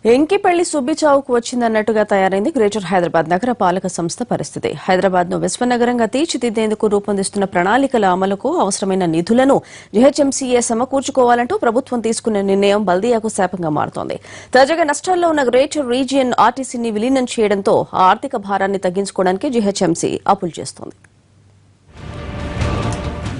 ఎంకిపల్లి సుబ్బిచావుకు వచ్చిందన్నట్టుగా తయారైంది గ్రేటర్ హైదరాబాద్ నగర పాలక సంస్థ పరిస్థితి. హైదరాబాద్ ను విశ్వనగరంగా తీర్చిదిద్దేందుకు రూపొందిస్తున్న ప్రణాళికల అమలుకు అవసరమైన నిధులను జీహెచ్ఎంసీఏ సమకూర్చుకోవాలంటూ ప్రభుత్వం తీసుకున్న నిర్ణయం బల్దియాకు శాపంగా మారుతోంది. తాజాగా నష్టాల్లో ఉన్న గ్రేటర్ రీజియన్ ఆర్టీసీని విలీనం చేయడంతో ఆ ఆర్థిక భారాన్ని తగ్గించుకోవడానికి జీహెచ్ఎంసీ అప్పులు చేస్తోంది.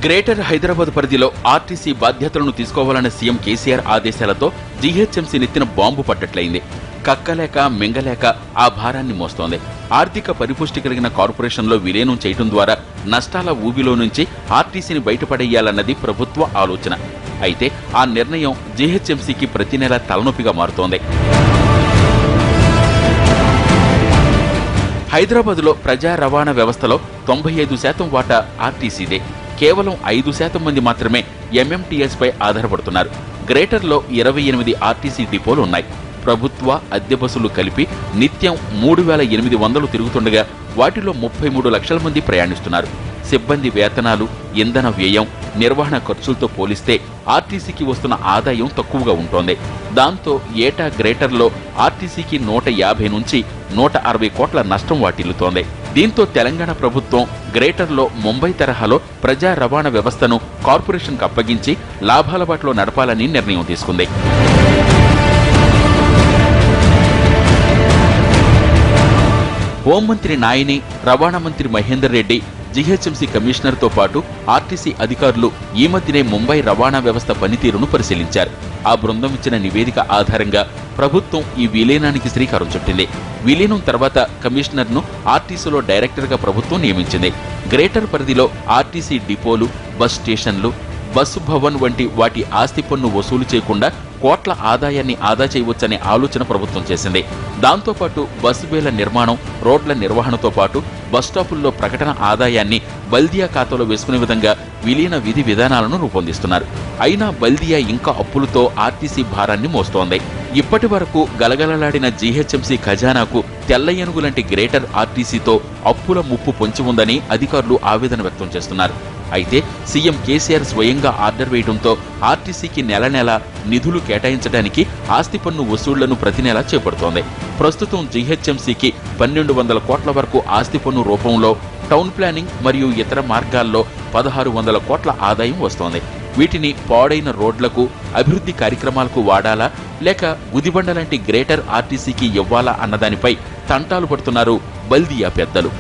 గ్రేటర్ హైదరాబాద్ పరిధిలో ఆర్టీసీ బాధ్యతలను తీసుకోవాలన్న సీఎం కేసీఆర్ ఆదేశాలతో జీహెచ్ఎంసీ నెత్తిన బాంబు పడ్డట్లయింది. కక్కలేక మింగలేక ఆ భారాన్ని మోస్తోంది. ఆర్థిక పరిపుష్టి కలిగిన కార్పొరేషన్లో విలీనం చేయడం ద్వారా నష్టాల ఊబిలో నుంచి ఆర్టీసీని బయటపడేయాలన్నది ప్రభుత్వ ఆలోచన. అయితే ఆ నిర్ణయం జీహెచ్ఎంసీకి ప్రతి నెల తలనొప్పిగా మారుతోంది. హైదరాబాద్లో ప్రజా రవాణా వ్యవస్థలో 95% వాటా ఆర్టీసీదే. కేవలం 5% మంది మాత్రమే ఎంఎంటీఎస్ పై ఆధారపడుతున్నారు. గ్రేటర్లో 28 ఆర్టీసీ డిపోలు ఉన్నాయి. ప్రభుత్వ అద్దె బస్సులు కలిపి నిత్యం 3800 తిరుగుతుండగా వాటిలో 33 లక్షల మంది ప్రయాణిస్తున్నారు. సిబ్బంది వేతనాలు, ఇంధన వ్యయం, నిర్వహణ ఖర్చులతో పోలిస్తే ఆర్టీసీకి వస్తున్న ఆదాయం తక్కువగా ఉంటోంది. దాంతో ఏటా గ్రేటర్లో ఆర్టీసీకి 150 నుంచి 160 కోట్ల నష్టం వాటిల్లుతోంది. దీంతో తెలంగాణ ప్రభుత్వం గ్రేటర్లో ముంబై తరహాలో ప్రజా రవాణా వ్యవస్థను కార్పొరేషన్కు అప్పగించి లాభాల బాటలో నడపాలని నిర్ణయం తీసుకుంది. హోంమంత్రి నాయిని, రవాణా మంత్రి మహేందర్ రెడ్డి, జీహెచ్ఎంసీ కమిషనర్తో పాటు ఆర్టీసీ అధికారులు ఈ మధ్యనే ముంబై రవాణా వ్యవస్థ పనితీరును పరిశీలించారు. ఆ బృందం ఇచ్చిన నివేదిక ఆధారంగా ప్రభుత్వం ఈ విలీనానికి శ్రీకారం చుట్టింది. విలీనం తర్వాత కమిషనర్ను ఆర్టీసీలో డైరెక్టర్గా ప్రభుత్వం నియమించింది. గ్రేటర్ పరిధిలో ఆర్టీసీ డిపోలు, బస్ స్టేషన్లు, బస్సు భవన్ వంటి వాటి ఆస్తి పన్ను వసూలు చేయకుండా కోట్ల ఆదాయాన్ని ఆదా చేయవచ్చనే ఆలోచన ప్రభుత్వం చేసింది. దాంతోపాటు బస్సు బేల నిర్మాణం, రోడ్ల నిర్వహణతో పాటు బస్టాపుల్లో ప్రకటన ఆదాయాన్ని బల్దియా ఖాతాలో వేసుకునే విధంగా విలీన విధి విధానాలను రూపొందిస్తున్నారు. అయినా బల్దియా ఇంకా అప్పులతో ఆర్టీసీ భారాన్ని మోస్తోంది. ఇప్పటి వరకు గలగలలాడిన జీహెచ్ఎంసీ ఖజానాకు తెల్ల ఏనుగు లాంటి గ్రేటర్ ఆర్టీసీతో అప్పుల ముప్పు పొంచి ఉందని అధికారులు ఆవేదన వ్యక్తం చేస్తున్నారు. అయితే సీఎం కేసీఆర్ స్వయంగా ఆర్డర్ వేయడంతో ఆర్టీసీకి నెల నెల నిధులు కేటాయించడానికి ఆస్తి పన్ను వసూళ్లను ప్రతి నెలా చేపడుతోంది. ప్రస్తుతం జీహెచ్ఎంసీకి 1200 కోట్ల వరకు ఆస్తి పన్ను రూపంలో టౌన్ ప్లానింగ్ మరియు ఇతర మార్గాల్లో 1600 కోట్ల ఆదాయం వస్తోంది. వీటిని పాడైన రోడ్లకు, అభివృద్ధి కార్యక్రమాలకు వాడాలా లేక గుదిబండ లాంటి గ్రేటర్ ఆర్టీసీకి ఇవ్వాలా అన్నదానిపై తంటాలు పడుతున్నారు బల్దియా పెద్దలు.